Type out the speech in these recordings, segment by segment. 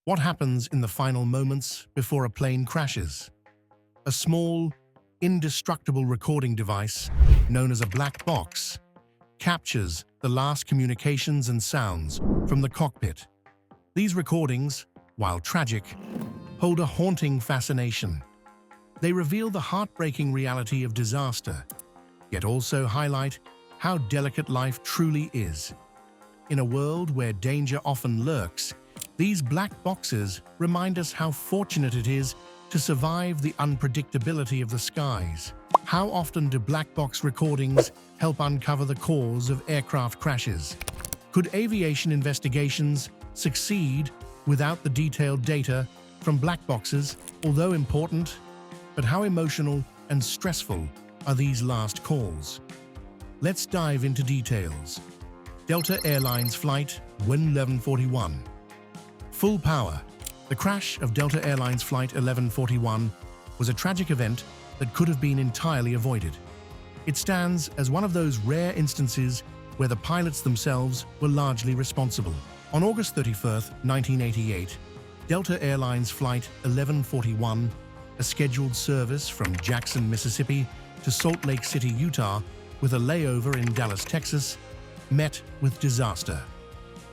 What happens in the final moments before a plane crashes? A small, indestructible recording device, known as a black box, captures the last communications and sounds from the cockpit. These recordings, while tragic, hold a haunting fascination. They reveal the heartbreaking reality of disaster, yet also highlight how delicate life truly is. In a world where danger often lurks, these black boxes remind us how fortunate it is to survive the unpredictability of the skies. How often do black box recordings help uncover the cause of aircraft crashes? Could aviation investigations succeed without the detailed data from black boxes, although important? But how emotional and stressful are these last calls? Let's dive into details. Delta Airlines Flight 1141. Full power. The crash of Delta Airlines Flight 1141 was a tragic event that could have been entirely avoided. It stands as one of those rare instances where the pilots themselves were largely responsible. On August 31, 1988, Delta Airlines Flight 1141, a scheduled service from Jackson, Mississippi to Salt Lake City, Utah, with a layover in Dallas, Texas, met with disaster.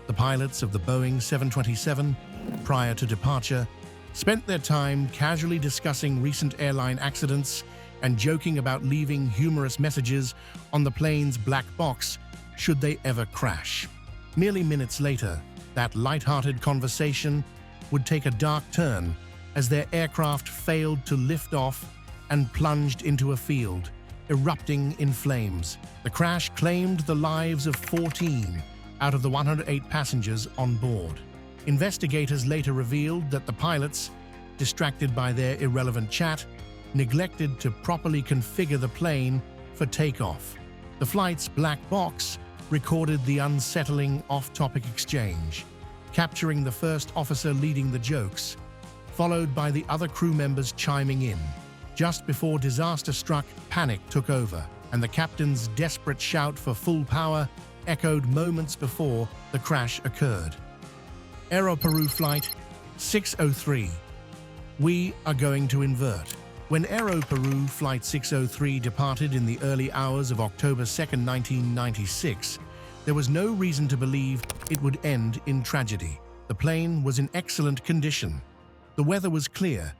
The pilots of the Boeing 727, prior to departure, spent their time casually discussing recent airline accidents and joking about leaving humorous messages on the plane's black box should they ever crash. Merely minutes later, that light-hearted conversation would take a dark turn as their aircraft failed to lift off and plunged into a field, erupting in flames. The crash claimed the lives of 14 out of the 108 passengers on board. Investigators later revealed that the pilots, distracted by their irrelevant chat, neglected to properly configure the plane for takeoff. The flight's black box recorded the unsettling off-topic exchange, capturing the first officer leading the jokes, followed by the other crew members chiming in. Just before disaster struck, panic took over, and the captain's desperate shout for full power echoed moments before the crash occurred. Aeroperu Flight 603. We are going to invert. When Aeroperu Flight 603 departed in the early hours of October 2, 1996, there was no reason to believe it would end in tragedy. The plane was in excellent condition. The weather was clear,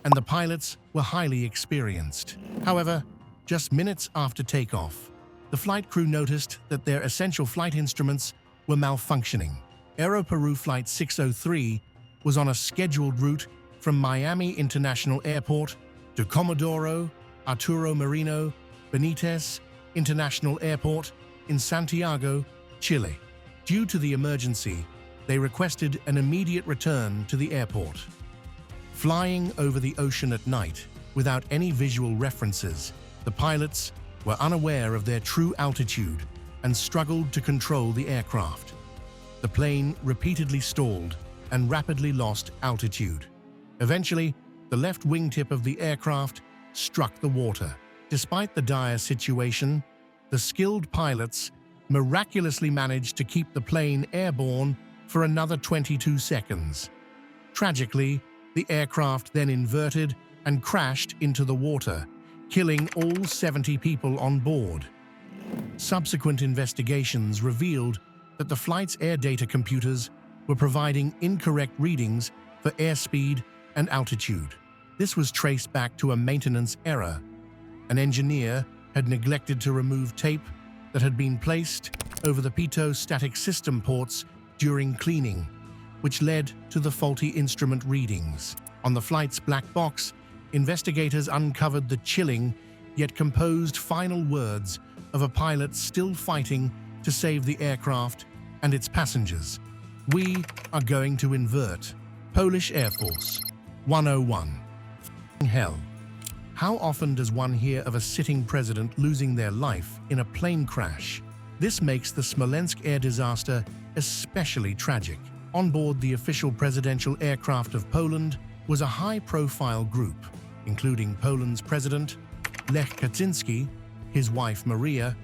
and the pilots were highly experienced. However, just minutes after takeoff, the flight crew noticed that their essential flight instruments were malfunctioning. Aeroperu Flight 603 was on a scheduled route from Miami International Airport to Comodoro Arturo Merino Benitez International Airport in Santiago, Chile. Due to the emergency, they requested an immediate return to the airport. Flying over the ocean at night, without any visual references, the pilots were unaware of their true altitude and struggled to control the aircraft. The plane repeatedly stalled and rapidly lost altitude. Eventually, the left wingtip of the aircraft struck the water. Despite the dire situation, the skilled pilots miraculously managed to keep the plane airborne for another 22 seconds. Tragically, the aircraft then inverted and crashed into the water, killing all 70 people on board. Subsequent investigations revealed that the flight's air data computers were providing incorrect readings for airspeed and altitude. This was traced back to a maintenance error. An engineer had neglected to remove tape that had been placed over the pitot static system ports during cleaning, which led to the faulty instrument readings. On the flight's black box, investigators uncovered the chilling yet composed final words of a pilot still fighting to save the aircraft and its passengers. We are going to invert. Polish Air Force 101. Hell. How often does one hear of a sitting president losing their life in a plane crash? This makes the Smolensk air disaster especially tragic. On board the official presidential aircraft of Poland was a high-profile group, including Poland's president, Lech Kaczynski, his wife Maria,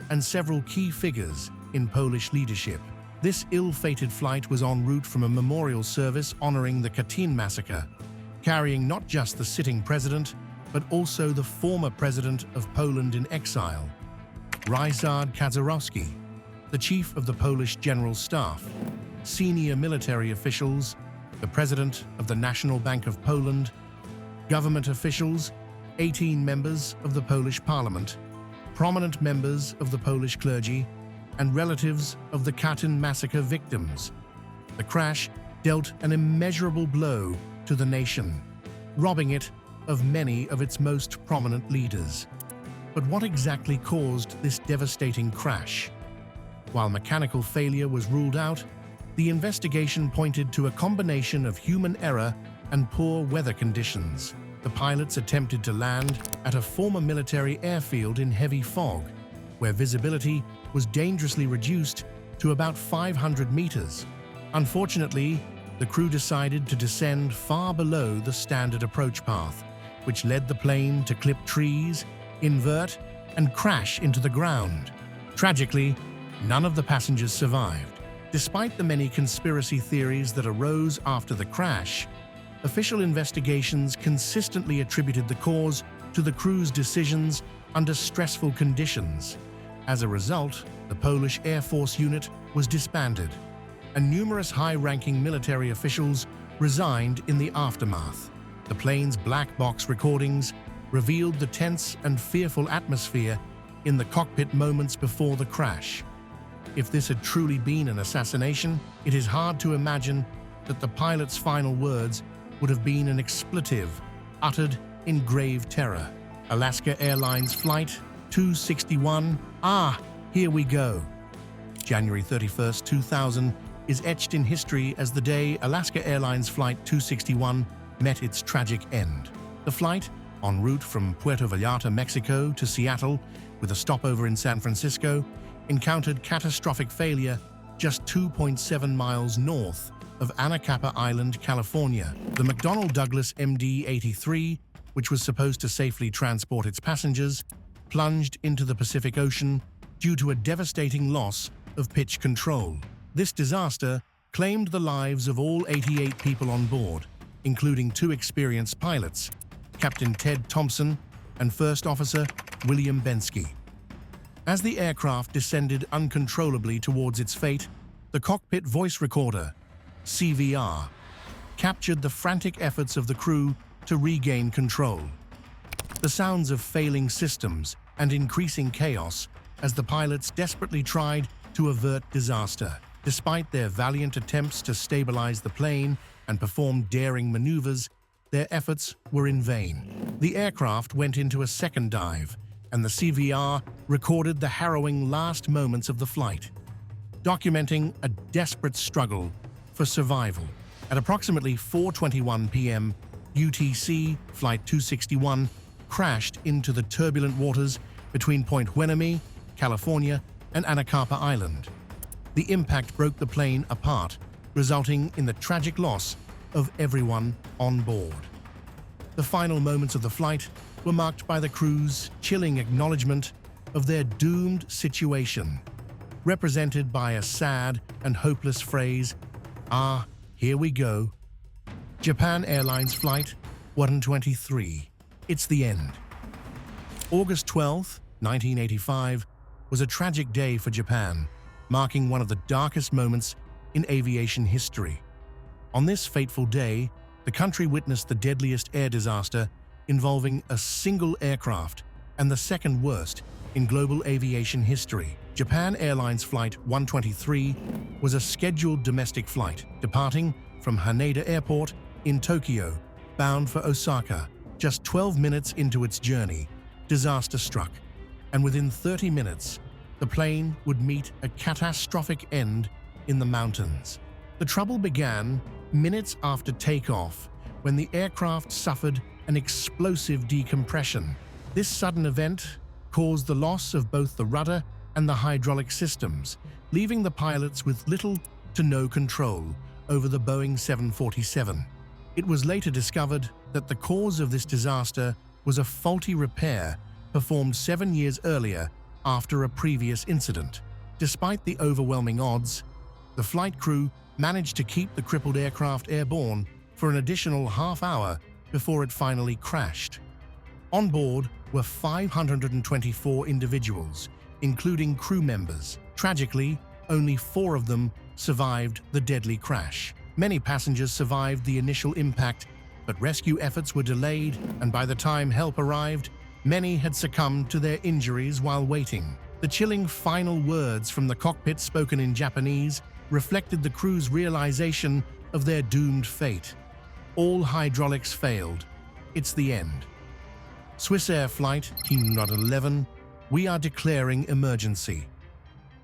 and several key figures in Polish leadership. This ill-fated flight was en route from a memorial service honoring the Katyn massacre, carrying not just the sitting president, but also the former president of Poland in exile, Ryszard Kaczorowski, the chief of the Polish General Staff, senior military officials, the president of the National Bank of Poland, government officials, 18 members of the Polish parliament, prominent members of the Polish clergy, and relatives of the Katyn massacre victims. The crash dealt an immeasurable blow to the nation, robbing it of many of its most prominent leaders. But what exactly caused this devastating crash? While mechanical failure was ruled out, the investigation pointed to a combination of human error and poor weather conditions. The pilots attempted to land at a former military airfield in heavy fog, where visibility was dangerously reduced to about 500 meters. Unfortunately, the crew decided to descend far below the standard approach path, which led the plane to clip trees, invert, and crash into the ground. Tragically, none of the passengers survived. Despite the many conspiracy theories that arose after the crash, official investigations consistently attributed the cause to the crew's decisions under stressful conditions. As a result, the Polish Air Force unit was disbanded, and numerous high-ranking military officials resigned in the aftermath. The plane's black box recordings revealed the tense and fearful atmosphere in the cockpit moments before the crash. If this had truly been an assassination, it is hard to imagine that the pilot's final words would have been an expletive uttered in grave terror. Alaska Airlines Flight 261, here we go. January 31st, 2000 is etched in history as the day Alaska Airlines Flight 261 met its tragic end. The flight, en route from Puerto Vallarta, Mexico to Seattle with a stopover in San Francisco, encountered catastrophic failure just 2.7 miles north of Anacapa Island, California. The McDonnell Douglas MD-83, which was supposed to safely transport its passengers, plunged into the Pacific Ocean due to a devastating loss of pitch control. This disaster claimed the lives of all 88 people on board, including 2 experienced pilots, Captain Ted Thompson and First Officer William Bensky. As the aircraft descended uncontrollably towards its fate, the cockpit voice recorder, CVR, captured the frantic efforts of the crew to regain control. The sounds of failing systems and increasing chaos as the pilots desperately tried to avert disaster. Despite their valiant attempts to stabilize the plane and perform daring maneuvers, their efforts were in vain. The aircraft went into a second dive, and the CVR recorded the harrowing last moments of the flight, documenting a desperate struggle for survival. At approximately 4:21 p.m., UTC Flight 261 crashed into the turbulent waters between Point Hueneme, California, and Anacapa Island. The impact broke the plane apart, resulting in the tragic loss of everyone on board. The final moments of the flight were marked by the crew's chilling acknowledgement of their doomed situation, represented by a sad and hopeless phrase, here we go. Japan Airlines Flight 123. It's the end. August 12, 1985, was a tragic day for Japan, marking one of the darkest moments in aviation history. On this fateful day, the country witnessed the deadliest air disaster involving a single aircraft and the second worst in global aviation history. Japan Airlines Flight 123 was a scheduled domestic flight departing from Haneda Airport in Tokyo, bound for Osaka. Just 12 minutes into its journey, disaster struck, and within 30 minutes, the plane would meet a catastrophic end in the mountains. The trouble began minutes after takeoff, when the aircraft suffered an explosive decompression. This sudden event caused the loss of both the rudder and the hydraulic systems, leaving the pilots with little to no control over the Boeing 747. It was later discovered that the cause of this disaster was a faulty repair performed 7 years earlier after a previous incident. Despite the overwhelming odds, The flight crew managed to keep the crippled aircraft airborne for an additional half hour before it finally crashed. On board were 524 individuals, including crew members. Tragically, only 4 of them survived the deadly crash. Many passengers survived the initial impact, but rescue efforts were delayed, and by the time help arrived, many had succumbed to their injuries while waiting. The chilling final words from the cockpit, spoken in Japanese, reflected the crew's realization of their doomed fate. All hydraulics failed. It's the end. Swissair Flight Team 11, we are declaring emergency.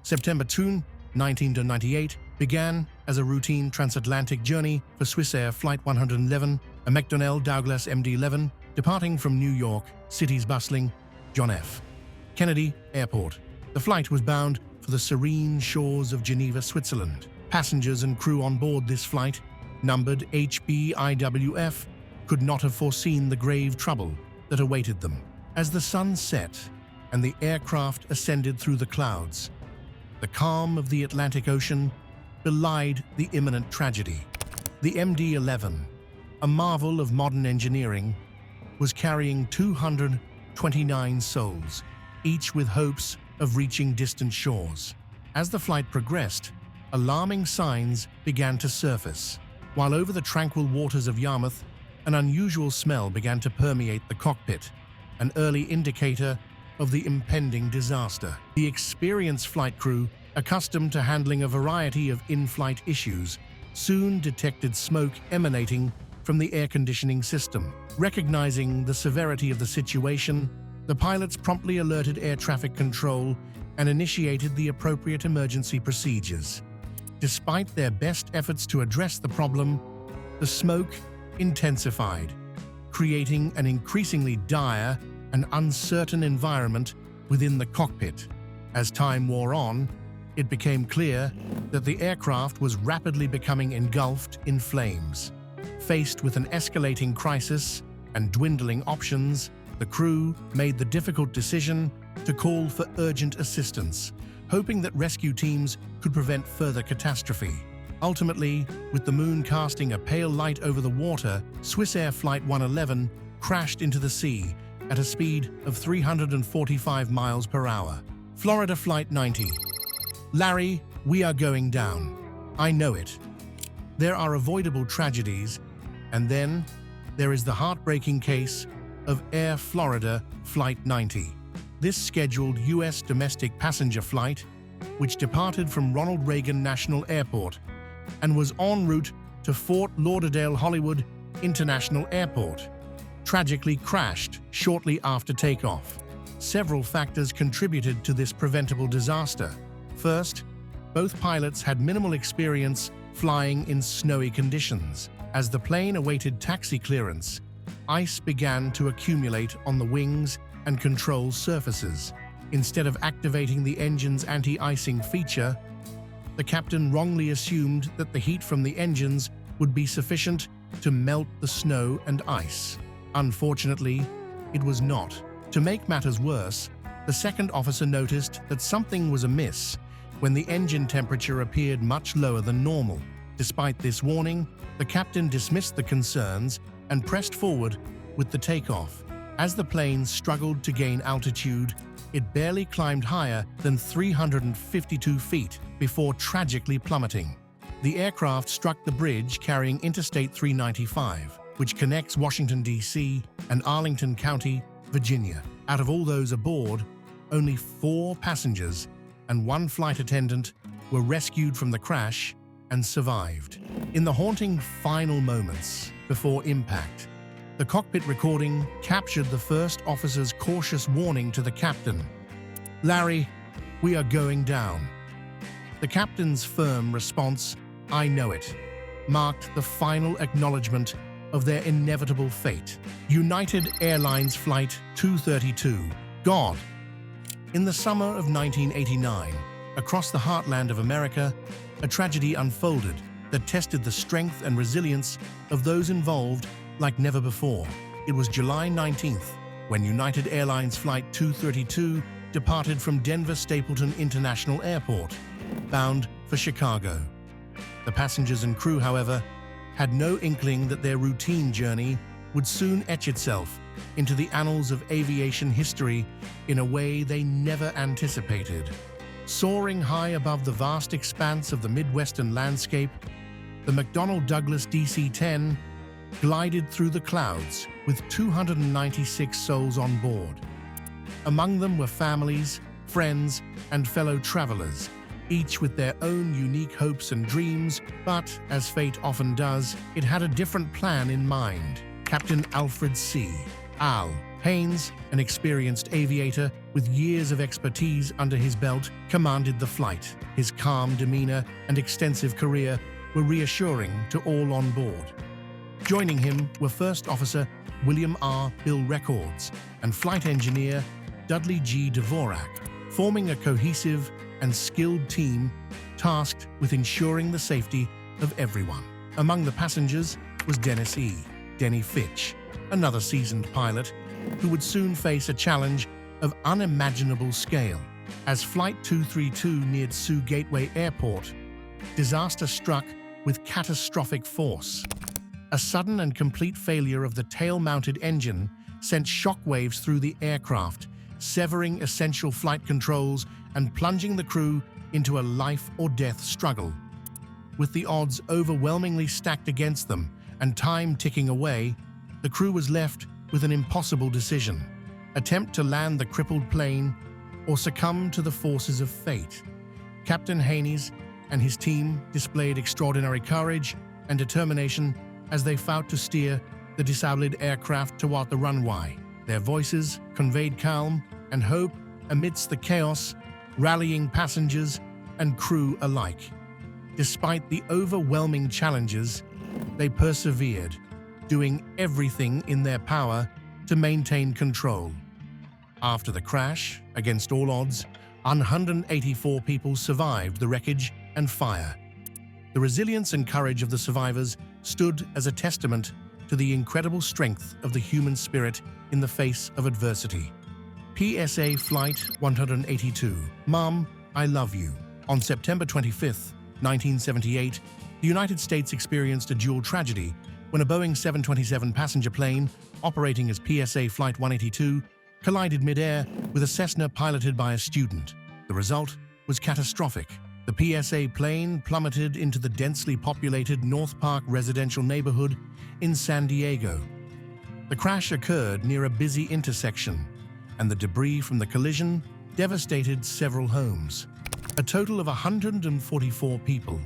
September 2, 1998 began as a routine transatlantic journey for Swissair Flight 111, a McDonnell Douglas MD-11, departing from New York City's bustling John F. Kennedy Airport. The flight was bound for the serene shores of Geneva, Switzerland. Passengers and crew on board this flight, numbered HBIWF, could not have foreseen the grave trouble that awaited them. As the sun set and the aircraft ascended through the clouds, the calm of the Atlantic Ocean belied the imminent tragedy. The MD-11, a marvel of modern engineering, was carrying 229 souls, each with hopes of reaching distant shores. As the flight progressed, alarming signs began to surface. While over the tranquil waters of Yarmouth, an unusual smell began to permeate the cockpit, an early indicator of the impending disaster. The experienced flight crew, accustomed to handling a variety of in-flight issues, soon detected smoke emanating from the air conditioning system. Recognizing the severity of the situation, the pilots promptly alerted air traffic control and initiated the appropriate emergency procedures. Despite their best efforts to address the problem, the smoke intensified, creating an increasingly dire and uncertain environment within the cockpit. As time wore on, it became clear that the aircraft was rapidly becoming engulfed in flames. Faced with an escalating crisis and dwindling options, the crew made the difficult decision to call for urgent assistance, hoping that rescue teams could prevent further catastrophe. Ultimately, with the moon casting a pale light over the water, Swissair Flight 111 crashed into the sea at a speed of 345 miles per hour. Florida Flight 90. Larry, we are going down. I know it. There are avoidable tragedies, and then there is the heartbreaking case of Air Florida Flight 90. This scheduled U.S. domestic passenger flight, which departed from Ronald Reagan National Airport and was en route to Fort Lauderdale Hollywood International Airport, tragically crashed shortly after takeoff. Several factors contributed to this preventable disaster. First, both pilots had minimal experience flying in snowy conditions. As the plane awaited taxi clearance, ice began to accumulate on the wings and control surfaces. Instead of activating the engine's anti-icing feature, the captain wrongly assumed that the heat from the engines would be sufficient to melt the snow and ice. Unfortunately, it was not. To make matters worse, the second officer noticed that something was amiss when the engine temperature appeared much lower than normal. Despite this warning, the captain dismissed the concerns and pressed forward with the takeoff. As the plane struggled to gain altitude, it barely climbed higher than 352 feet before tragically plummeting. The aircraft struck the bridge carrying Interstate 395, which connects Washington, D.C. and Arlington County, Virginia. Out of all those aboard, only 4 passengers and 1 flight attendant were rescued from the crash and survived. In the haunting final moments before impact, the cockpit recording captured the first officer's cautious warning to the captain. "Larry, we are going down." The captain's firm response, "I know it," marked the final acknowledgement of their inevitable fate. United Airlines Flight 232, God. In the summer of 1989, across the heartland of America, a tragedy unfolded that tested the strength and resilience of those involved like never before. It was July 19th when United Airlines Flight 232 departed from Denver Stapleton International Airport, bound for Chicago. The passengers and crew, however, had no inkling that their routine journey would soon etch itself into the annals of aviation history in a way they never anticipated. Soaring high above the vast expanse of the Midwestern landscape, the McDonnell Douglas DC-10 glided through the clouds with 296 souls on board. Among them were families, friends, and fellow travelers, each with their own unique hopes and dreams, but, as fate often does, it had a different plan in mind. Captain Alfred C. Al Haynes, an experienced aviator with years of expertise under his belt, commanded the flight. His calm demeanor and extensive career were reassuring to all on board. Joining him were First Officer William R. Bill Records and Flight Engineer Dudley G. Dvorak, forming a cohesive and skilled team tasked with ensuring the safety of everyone. Among the passengers was Dennis E. Denny Fitch, another seasoned pilot who would soon face a challenge of unimaginable scale. As Flight 232 neared Sioux Gateway Airport, disaster struck with catastrophic force. A sudden and complete failure of the tail-mounted engine sent shockwaves through the aircraft, severing essential flight controls and plunging the crew into a life-or-death struggle. With the odds overwhelmingly stacked against them and time ticking away, the crew was left with an impossible decision: attempt to land the crippled plane or succumb to the forces of fate. Captain Haynes and his team displayed extraordinary courage and determination as they fought to steer the disabled aircraft toward the runway. Their voices conveyed calm and hope amidst the chaos, rallying passengers and crew alike. Despite the overwhelming challenges, they persevered, doing everything in their power to maintain control. After the crash, against all odds, 184 people survived the wreckage and fire. The resilience and courage of the survivors stood as a testament to the incredible strength of the human spirit in the face of adversity. PSA Flight 182, Mom, I Love You. On September 25, 1978, the United States experienced a dual tragedy when a Boeing 727 passenger plane, operating as PSA Flight 182, collided mid-air with a Cessna piloted by a student. The result was catastrophic. The PSA plane plummeted into the densely populated North Park residential neighborhood in San Diego. The crash occurred near a busy intersection, and the debris from the collision devastated several homes. A total of 144 people,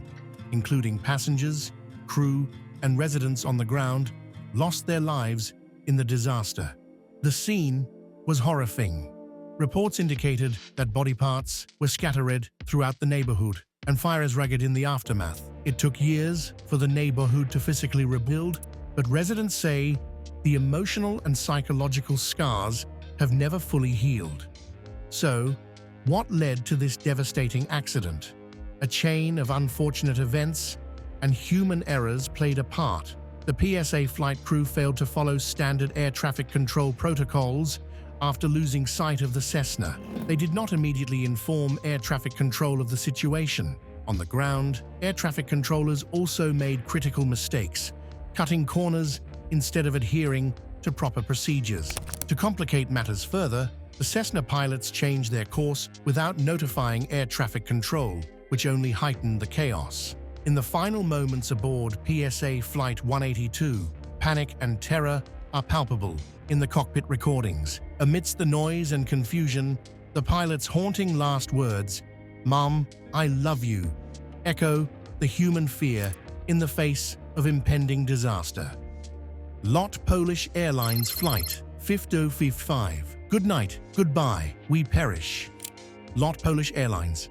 including passengers, crew, and residents on the ground, lost their lives in the disaster. The scene was horrifying. Reports indicated that body parts were scattered throughout the neighborhood, and fires raged in the aftermath. It took years for the neighborhood to physically rebuild, but residents say the emotional and psychological scars have never fully healed. So, what led to this devastating accident? A chain of unfortunate events and human errors played a part. The PSA flight crew failed to follow standard air traffic control protocols after losing sight of the Cessna. They did not immediately inform air traffic control of the situation. On the ground, air traffic controllers also made critical mistakes, cutting corners instead of adhering to proper procedures. To complicate matters further, the Cessna pilots changed their course without notifying air traffic control, which only heightened the chaos. In the final moments aboard PSA Flight 182, panic and terror are palpable in the cockpit recordings. Amidst the noise and confusion, the pilot's haunting last words, "Mom, I love you," echo the human fear in the face of impending disaster. LOT Polish Airlines Flight 5055. Good night, goodbye, we perish. LOT Polish Airlines.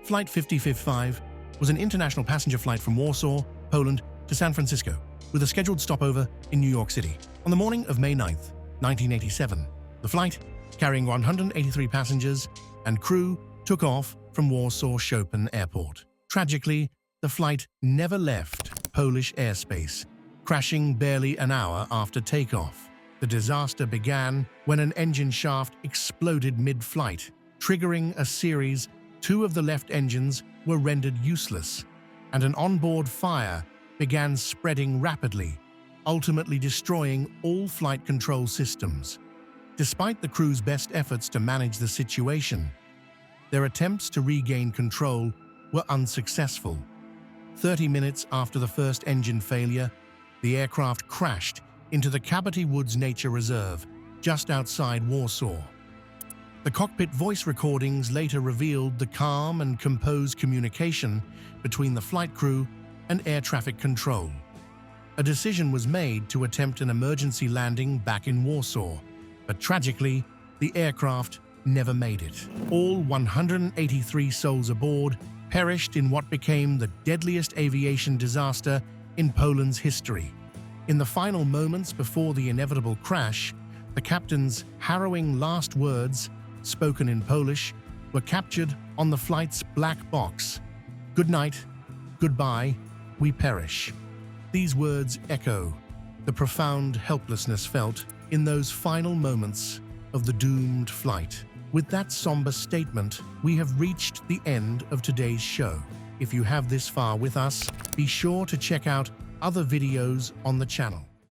Flight 5055 was an international passenger flight from Warsaw, Poland to San Francisco, with a scheduled stopover in New York City. On the morning of May 9, 1987, the flight, carrying 183 passengers and crew, took off from Warsaw Chopin Airport. Tragically, the flight never left Polish airspace, crashing barely an hour after takeoff. The disaster began when an engine shaft exploded mid-flight, triggering a series. Two of the left engines were rendered useless, and an onboard fire began spreading rapidly, ultimately destroying all flight control systems. Despite the crew's best efforts to manage the situation, their attempts to regain control were unsuccessful. 30 minutes after the first engine failure, the aircraft crashed into the Caboty Woods Nature Reserve, just outside Warsaw. The cockpit voice recordings later revealed the calm and composed communication between the flight crew and air traffic control. A decision was made to attempt an emergency landing back in Warsaw, but tragically, the aircraft never made it. All 183 souls aboard perished in what became the deadliest aviation disaster in Poland's history. In the final moments before the inevitable crash, the captain's harrowing last words, spoken in Polish, were captured on the flight's black box. "Good night, goodbye, we perish." These words echo the profound helplessness felt in those final moments of the doomed flight. With that somber statement, we have reached the end of today's show. If you have this far with us, be sure to check out other videos on the channel.